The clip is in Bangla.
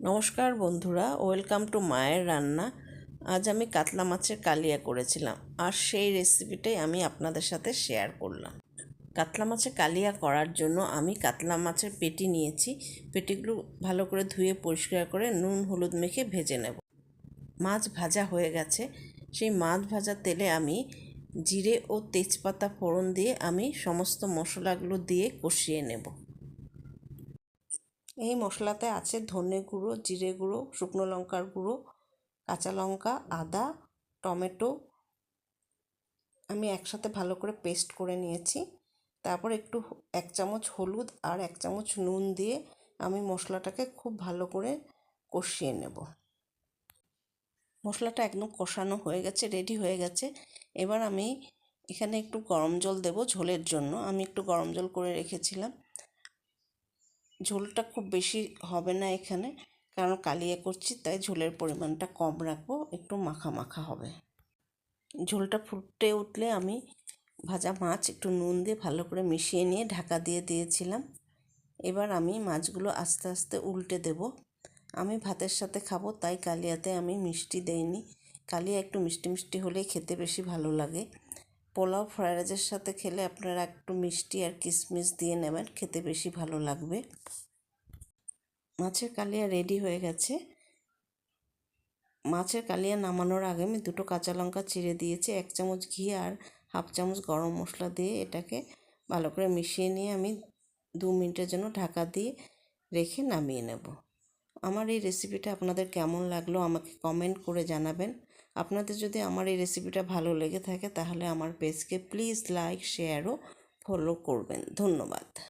নমস্কার বন্ধুরা, ওয়েলকাম টু মায়ের রান্না। আজ আমি কাতলা মাছের কালিয়া করেছিলাম, আর সেই রেসিপিটাই আমি আপনাদের সাথে শেয়ার করলাম। কাতলা মাছের কালিয়া করার জন্য আমি কাতলা মাছের পেটি নিয়েছি। পেটিগুলো ভালো করে ধুয়ে পরিষ্কার করে নুন হলুদ মেখে ভেজে নেব। মাছ ভাজা হয়ে গেছে। সেই মাছ ভাজা তেলে আমি জিরে ও তেজপাতা ফোড়ন দিয়ে আমি সমস্ত মশলাগুলো দিয়ে কষিয়ে নেব। এই মশলাতে আছে ধনে গুঁড়ো, জিরে গুঁড়ো, শুকনো লঙ্কার গুঁড়ো, কাঁচা লঙ্কা, আদা, টমেটো আমি একসাথে ভালো করে পেস্ট করে নিয়েছি। তারপর একটু 1 চামচ হলুদ আর 1 চামচ নুন দিয়ে আমি মশলাটাকে খুব ভালো করে কষিয়ে নেব। মশলাটা একদম কষানো হয়ে গেছে, রেডি হয়ে গেছে। এবার আমি এখানে একটু গরম জল দেব ঝোলের জন্য। আমি একটু গরম জল করে রেখেছিলাম। ঝোলটা খুব বেশি হবে না এখানে, কারণ কালিয়া করছি, তাই ঝোলের পরিমাণটা কম রাখবো, একটু মাখা মাখা হবে। ঝোলটা ফুটে উঠলে আমি ভাজা মাছ একটু নুন দিয়ে ভালো করে মিশিয়ে নিয়ে ঢাকা দিয়ে দিয়েছিলাম। এবার আমি মাছগুলো আস্তে আস্তে উল্টে দেব। আমি ভাতের সাথে খাবো, তাই কালিয়াতে আমি মিষ্টি দেইনি। কালিয়া একটু মিষ্টি মিষ্টি হলেই খেতে বেশি ভালো লাগে। পোলাও ফ্রাইড রাইসের সাথে খেলে আপনারা একটু মিষ্টি আর কিশমিশ দিয়ে নেবেন, খেতে বেশি ভালো লাগবে। মাছের কালিয়া রেডি হয়ে গেছে। মাছের কালিয়া নামানোর আগে আমি 2টো কাঁচা লঙ্কা চিড়ে দিয়েছি, 1 চামচ ঘি আর 1/2 চামচ গরম মশলা দিয়ে এটাকে ভালো করে মিশিয়ে নিয়ে আমি 2 মিনিটের জন্য ঢাকা দিয়ে রেখে নামিয়ে নেব। আমার এই রেসিপিটা আপনাদের কেমন লাগলো আমাকে কমেন্ট করে জানাবেন। আপনাদের যদি আমার এই রেসিপিটা ভালো লেগে থাকে তাহলে আমার পেজকে প্লিজ লাইক, শেয়ার ও ফলো করবেন। ধন্যবাদ।